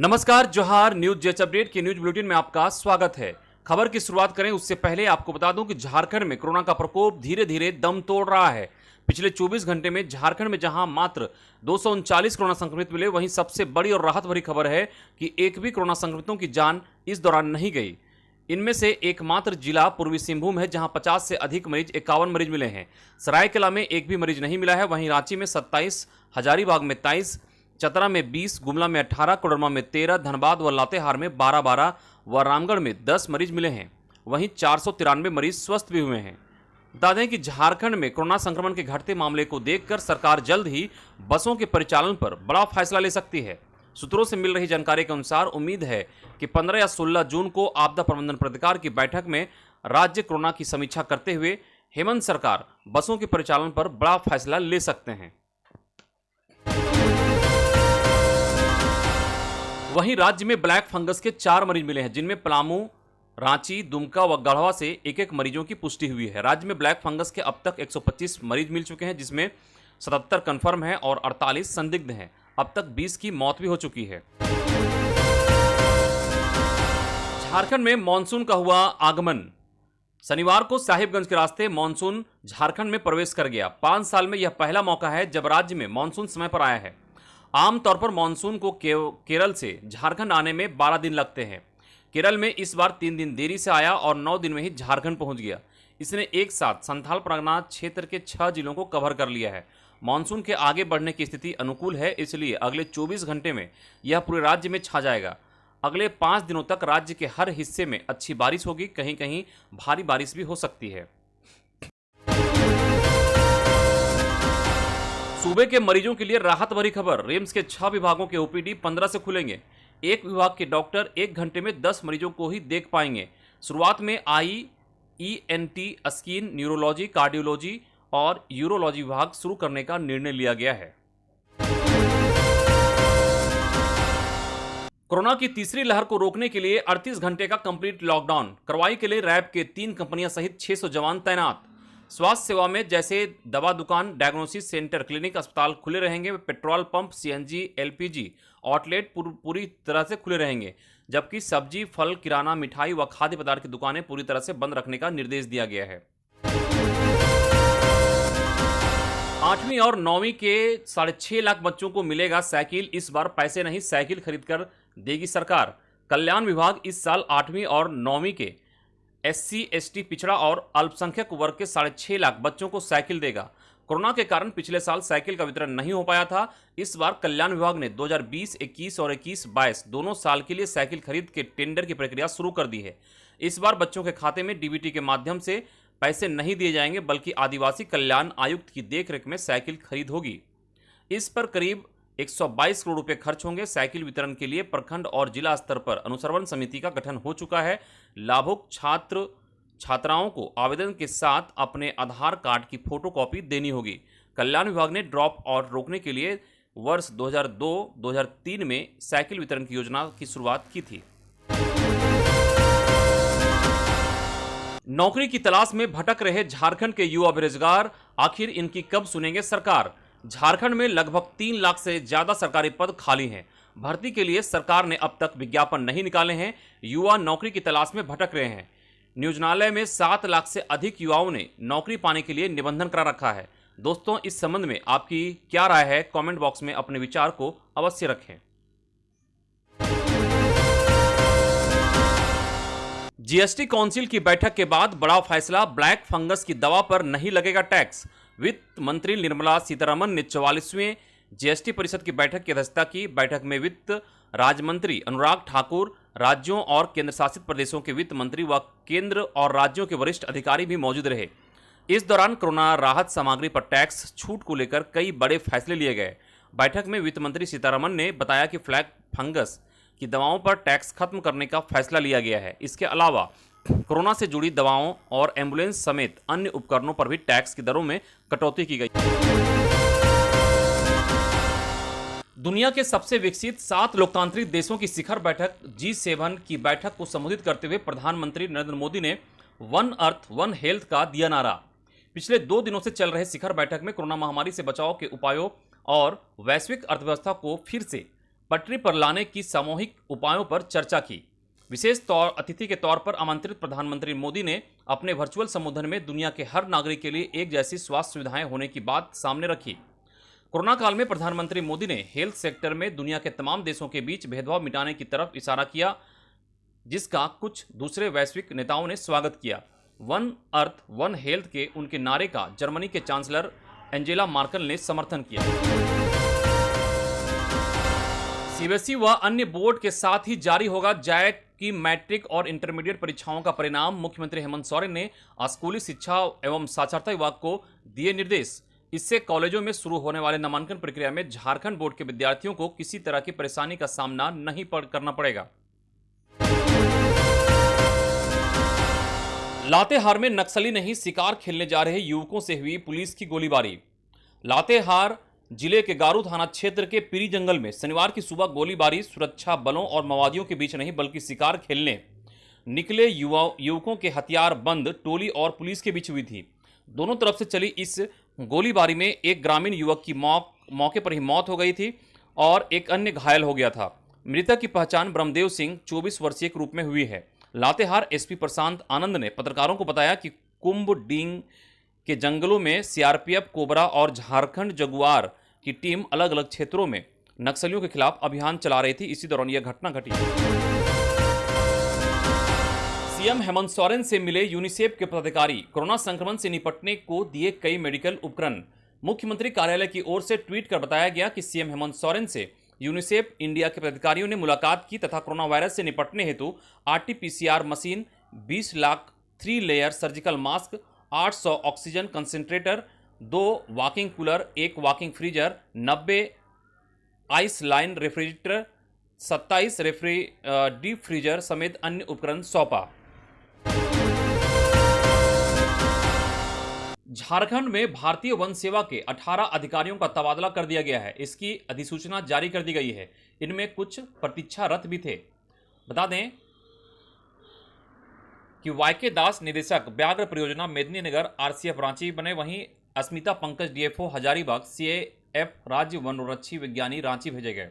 नमस्कार, जोहार। News जेच update के न्यूज बुलेटिन में आपका स्वागत है। खबर की शुरुआत करें उससे पहले आपको बता दूं कि झारखंड में कोरोना का प्रकोप धीरे धीरे दम तोड़ रहा है। पिछले 24 घंटे में झारखंड में जहां मात्र 239 कोरोना संक्रमित मिले, वहीं सबसे बड़ी और राहत भरी खबर है कि एक भी कोरोना संक्रमितों की जान इस दौरान नहीं गई। इनमें से एकमात्र जिला पूर्वी सिंहभूम है, जहां 50 से अधिक मरीज 51 मरीज मिले हैं। सरायकेला में एक भी मरीज नहीं मिला है। वहीं रांची में 27, हजारीबाग में 23, चतरा में 20, गुमला में 18, कोडरमा में 13, धनबाद व लातेहार में 12-12 व रामगढ़ में 10 मरीज मिले हैं। वहीं 493 मरीज स्वस्थ भी हुए हैं। बता दें कि झारखंड में कोरोना संक्रमण के घटते मामले को देखकर सरकार जल्द ही बसों के परिचालन पर बड़ा फैसला ले सकती है। सूत्रों से मिल रही जानकारी के अनुसार उम्मीद है कि 15 या 16 जून को आपदा प्रबंधन प्राधिकार की बैठक में राज्य कोरोना की समीक्षा करते हुए हेमंत सरकार बसों के परिचालन पर बड़ा फैसला ले सकते हैं। वहीं राज्य में ब्लैक फंगस के 4 मरीज मिले हैं, जिनमें पलामू, रांची, दुमका व गढ़वा से एक मरीजों की पुष्टि हुई है। राज्य में ब्लैक फंगस के अब तक 125 मरीज मिल चुके हैं, जिसमें 77 कंफर्म है और 48 संदिग्ध हैं। अब तक 20 की मौत भी हो चुकी है। झारखंड में मानसून का हुआ आगमन। शनिवार को साहिबगंज के रास्ते मानसून झारखंड में प्रवेश कर गया। 5 साल में यह पहला मौका है जब राज्य में मानसून समय पर आया है। आमतौर पर मानसून को केरल से झारखंड आने में 12 दिन लगते हैं। केरल में इस बार 3 दिन देरी से आया और 9 दिन में ही झारखंड पहुंच गया। इसने एक साथ संथाल परगना क्षेत्र के 6 जिलों को कवर कर लिया है। मानसून के आगे बढ़ने की स्थिति अनुकूल है, इसलिए अगले 24 घंटे में यह पूरे राज्य में छा जाएगा। अगले 5 दिनों तक राज्य के हर हिस्से में अच्छी बारिश होगी, कहीं कहीं भारी बारिश भी हो सकती है। सूबे के मरीजों के लिए राहत भरी खबर। रिम्स के 6 विभागों के ओपीडी 15 से खुलेंगे। एक विभाग के डॉक्टर 1 घंटे में 10 मरीजों को ही देख पाएंगे। शुरुआत में आई, ईएनटी, स्किन, न्यूरोलॉजी, कार्डियोलॉजी और यूरोलॉजी विभाग शुरू करने का निर्णय लिया गया है। कोरोना की तीसरी लहर को रोकने के लिए 38 घंटे का कंप्लीट लॉकडाउन। कार्रवाई के लिए रैब के 3 कंपनियां सहित 600 जवान तैनात। स्वास्थ्य सेवा में जैसे दवा दुकान, डायग्नोसिस सेंटर, क्लिनिक, अस्पताल खुले रहेंगे। Petrol pump, CNG, LPG outlet पूरी तरह से खुले रहेंगे, जबकि सब्जी, फल, किराना, मिठाई व खाद्य पदार्थ की दुकानें पूरी तरह से बंद रखने का निर्देश दिया गया है। 8वीं और 9वीं के 6.5 लाख बच्चों को मिलेगा साइकिल। इस बार पैसे नहीं, साइकिल खरीदकर देगी सरकार। कल्याण विभाग इस साल 8वीं और 9वीं के SC, ST, पिछड़ा और अल्पसंख्यक वर्ग के 6.5 लाख बच्चों को साइकिल देगा। कोरोना के कारण पिछले साल साइकिल का वितरण नहीं हो पाया था। इस बार कल्याण विभाग ने 2020-21 और 21-22 दोनों साल के लिए साइकिल खरीद के टेंडर की प्रक्रिया शुरू कर दी है। इस बार बच्चों के खाते में डीबीटी के माध्यम से पैसे नहीं दिए जाएंगे, बल्कि आदिवासी कल्याण आयुक्त की देखरेख में साइकिल खरीद होगी। इस पर करीब 122 करोड़ रुपए खर्च होंगे। साइकिल वितरण के लिए प्रखंड और जिला स्तर पर अनुश्रवण समिति का गठन हो चुका है। लाभुक छात्र छात्राओं को आवेदन के साथ अपने आधार कार्ड की फोटोकॉपी देनी होगी। कल्याण विभाग ने ड्रॉप आउट रोकने के लिए वर्ष 2002-2003 में साइकिल वितरण की योजना की शुरुआत की थी। नौकरी की तलाश में भटक रहे झारखंड के युवा बेरोजगार, आखिर इनकी कब सुनेंगे सरकार। झारखंड में लगभग 3 लाख से ज्यादा सरकारी पद खाली हैं। भर्ती के लिए सरकार ने अब तक विज्ञापन नहीं निकाले हैं। युवा नौकरी की तलाश में भटक रहे हैं। नियोजनालय में 7 लाख से अधिक युवाओं ने नौकरी पाने के लिए निबंधन करा रखा है। दोस्तों, इस संबंध में आपकी क्या राय है? कमेंट बॉक्स में अपने विचार को अवश्य रखें। जीएसटी काउंसिल की बैठक के बाद बड़ा फैसला। ब्लैक फंगस की दवा पर नहीं लगेगा टैक्स। वित्त मंत्री निर्मला सीतारमण ने 44वें जीएसटी परिषद की बैठक की अध्यक्षता की। बैठक में वित्त राज्य मंत्री अनुराग ठाकुर, राज्यों और केंद्र शासित प्रदेशों के वित्त मंत्री व केंद्र और राज्यों के वरिष्ठ अधिकारी भी मौजूद रहे। इस दौरान कोरोना राहत सामग्री पर टैक्स छूट को लेकर कई बड़े फैसले लिए गए। बैठक में वित्त मंत्री सीतारमण ने बताया कि ब्लैक फंगस की दवाओं पर टैक्स खत्म करने का फैसला लिया गया है। इसके अलावा कोरोना से जुड़ी दवाओं और एम्बुलेंस समेत अन्य उपकरणों पर भी टैक्स की दरों में कटौती की गई। दुनिया के सबसे विकसित 7 लोकतांत्रिक देशों की शिखर बैठक G7 की बैठक को संबोधित करते हुए प्रधानमंत्री नरेंद्र मोदी ने वन अर्थ वन हेल्थ का दिया नारा। पिछले 2 दिनों से चल रहे शिखर बैठक में कोरोना महामारी से बचाव के उपायों और वैश्विक अर्थव्यवस्था को फिर से पटरी पर लाने की सामूहिक उपायों पर चर्चा की। विशेष अतिथि के तौर पर आमंत्रित प्रधानमंत्री मोदी ने अपने वर्चुअल संबोधन में दुनिया के हर नागरिक के लिए एक जैसी स्वास्थ्य सुविधाएं होने की बात सामने रखी। कोरोना काल में प्रधानमंत्री मोदी ने हेल्थ सेक्टर में दुनिया के तमाम देशों के बीच भेदभाव मिटाने की तरफ इशारा किया, जिसका कुछ दूसरे वैश्विक नेताओं ने स्वागत किया। वन अर्थ वन हेल्थ के उनके नारे का जर्मनी के चांसलर एंजेला मार्केल ने समर्थन किया। सीबीएसई व अन्य बोर्ड के साथ ही जारी होगा जैक की मैट्रिक और इंटरमीडिएट परीक्षाओं का परिणाम। मुख्यमंत्री हेमंत सोरेन ने स्कूली शिक्षा एवं साक्षरता विभाग को दिए निर्देश। इससे कॉलेजों में शुरू होने वाले नामांकन प्रक्रिया में झारखंड बोर्ड के विद्यार्थियों को किसी तरह की परेशानी का सामना नहीं करना पड़ेगा। लातेहार में नक्सली नहीं शिकार खेलने जा रहे युवकों से हुई पुलिस की गोलीबारी। लातेहार जिले के गारू थाना क्षेत्र के पीरी जंगल में शनिवार की सुबह गोलीबारी सुरक्षा बलों और माओवादियों के बीच नहीं बल्कि शिकार खेलने निकले युवकों के हथियार बंद टोली और पुलिस के बीच हुई थी। दोनों तरफ से चली इस गोलीबारी में एक ग्रामीण युवक की मौके पर ही मौत हो गई थी और एक अन्य घायल हो गया था। मृतक की पहचान ब्रह्मदेव सिंह 24 वर्षीय के रूप में हुई है। लातेहार एसपी प्रशांत आनंद ने पत्रकारों को बताया कि कुंभ डींग के जंगलों में सीआरपीएफ, कोबरा और झारखंड जगुआर की टीम अलग अलग क्षेत्रों में नक्सलियों के खिलाफ अभियान चला रही थी। इसी दौरान यह घटना घटी। सीएम हेमंत सोरेन से मिले यूनिसेफ के पदाधिकारी, कोरोना संक्रमण से निपटने को दिए कई मेडिकल उपकरण। मुख्यमंत्री कार्यालय की ओर से ट्वीट कर बताया गया कि सीएम हेमंत सोरेन से यूनिसेफ इंडिया के पदाधिकारियों ने मुलाकात की तथा कोरोना वायरस से निपटने हेतु RT-PCR machine, 20 lakh 3 layer surgical mask, 800 oxygen concentrator, 2 walking cooler, 1 walking freezer, 90 ice line refrigerator, 27 deep freezer समेत अन्य उपकरण सौंपा। झारखंड में भारतीय वन सेवा के 18 अधिकारियों का तबादला कर दिया गया है। इसकी अधिसूचना जारी कर दी गई है। इनमें कुछ प्रतीक्षारत भी थे। बता दें कि वाईके दास निदेशक व्याघ्र परियोजना मेदिनीनगर आरसीएफ रांची बने। वहीं अस्मिता पंकज डीएफओ हजारीबाग, सीएएफ राज्य वनरक्षी विज्ञानी रांची भेजे गए।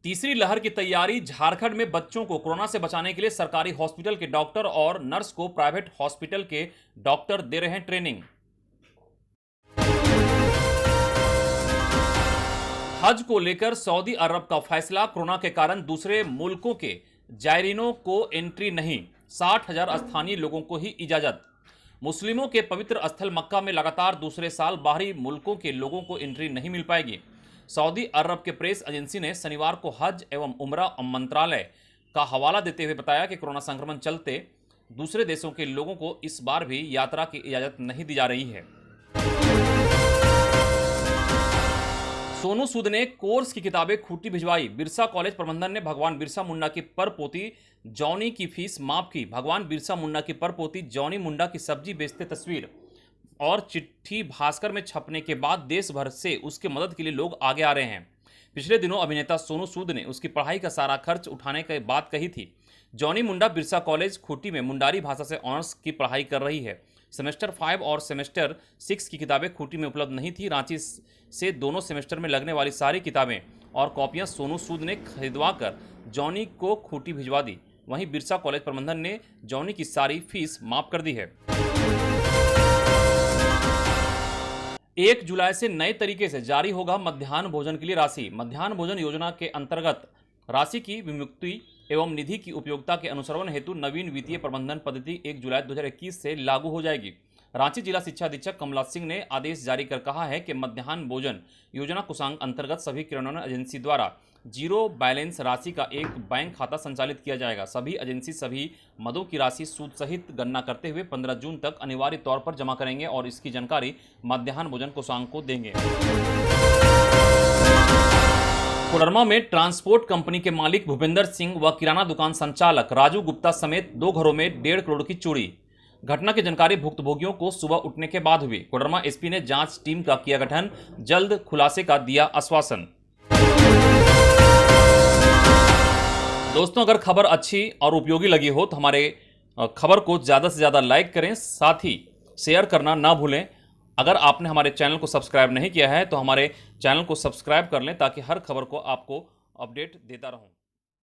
तीसरी लहर की तैयारी। झारखंड में बच्चों को कोरोना से बचाने के लिए सरकारी हॉस्पिटल के डॉक्टर और नर्स को प्राइवेट हॉस्पिटल के डॉक्टर दे रहे हैं ट्रेनिंग। हज को लेकर सऊदी अरब का फैसला। कोरोना के कारण दूसरे मुल्कों के जायरीनों को एंट्री नहीं, 60,000 स्थानीय लोगों को ही इजाजत। मुस्लिमों के पवित्र स्थल मक्का में लगातार दूसरे साल बाहरी मुल्कों के लोगों को एंट्री नहीं मिल पाएगी। सऊदी अरब के प्रेस एजेंसी ने शनिवार को हज एवं उम्रा मंत्रालय का हवाला देते हुए बताया कि कोरोना संक्रमण चलते दूसरे देशों के लोगों को इस बार भी यात्रा की इजाजत नहीं दी जा रही है। सोनू सूद ने कोर्स की किताबें खूंटी भिजवाई। बिरसा कॉलेज प्रबंधन ने भगवान बिरसा मुंडा की परपोती जॉनी की फीस माफ की। भगवान बिरसा मुंडा की परपोती जॉनी मुंडा की सब्जी बेचते तस्वीर और चिट्ठी भास्कर में छपने के बाद देश भर से उसके मदद के लिए लोग आगे आ रहे हैं। पिछले दिनों अभिनेता सोनू सूद ने उसकी पढ़ाई का सारा खर्च उठाने की बात कही थी। जॉनी मुंडा बिरसा कॉलेज खूंटी में मुंडारी भाषा से ऑनर्स की पढ़ाई कर रही है। सेमेस्टर 5 और सेमेस्टर 6 की किताबें खूंटी में उपलब्ध नहीं थी। रांची से दोनों सेमेस्टर में लगने वाली सारी किताबें और कॉपियां सोनू सूद ने खरीदवा कर जॉनी को खूंटी भिजवा दी। वहीं बिरसा कॉलेज प्रबंधन ने जॉनी की सारी फीस माफ कर दी है। 1 जुलाई से नए तरीके से जारी होगा मध्याह्न भोजन के लिए राशि। मध्याह्न भोजन योजना के अंतर्गत राशि की विमुक्ति एवं निधि की उपयोगिता के अनुसरण हेतु नवीन वित्तीय प्रबंधन पद्धति 1 जुलाई 2021 से लागू हो जाएगी। रांची जिला शिक्षा अधीक्षक कमला सिंह ने आदेश जारी कर कहा है कि मध्याह्न भोजन योजना कोषांग अंतर्गत सभी किरणों एजेंसी द्वारा जीरो बैलेंस राशि का एक बैंक खाता संचालित किया जाएगा। सभी एजेंसी सभी मदों की राशि सूद सहित गणना करते हुए 15 जून तक अनिवार्य तौर पर जमा करेंगे और इसकी जानकारी मध्याह्न भोजन कोषांग को देंगे। कोडरमा में ट्रांसपोर्ट कंपनी के मालिक भूपेंद्र सिंह व किराना दुकान संचालक राजू गुप्ता समेत 2 घरों में 1.5 करोड़ की चोरी। घटना की जानकारी भुक्तभोगियों को सुबह उठने के बाद हुई। कोडरमा एसपी ने जांच टीम का किया गठन, जल्द खुलासे का दिया आश्वासन। दोस्तों, अगर खबर अच्छी और उपयोगी लगी हो तो हमारे खबर को ज़्यादा से ज़्यादा लाइक करें, साथ ही शेयर करना ना भूलें। अगर आपने हमारे चैनल को सब्सक्राइब नहीं किया है तो हमारे चैनल को सब्सक्राइब कर लें ताकि हर खबर को आपको अपडेट देता रहूं।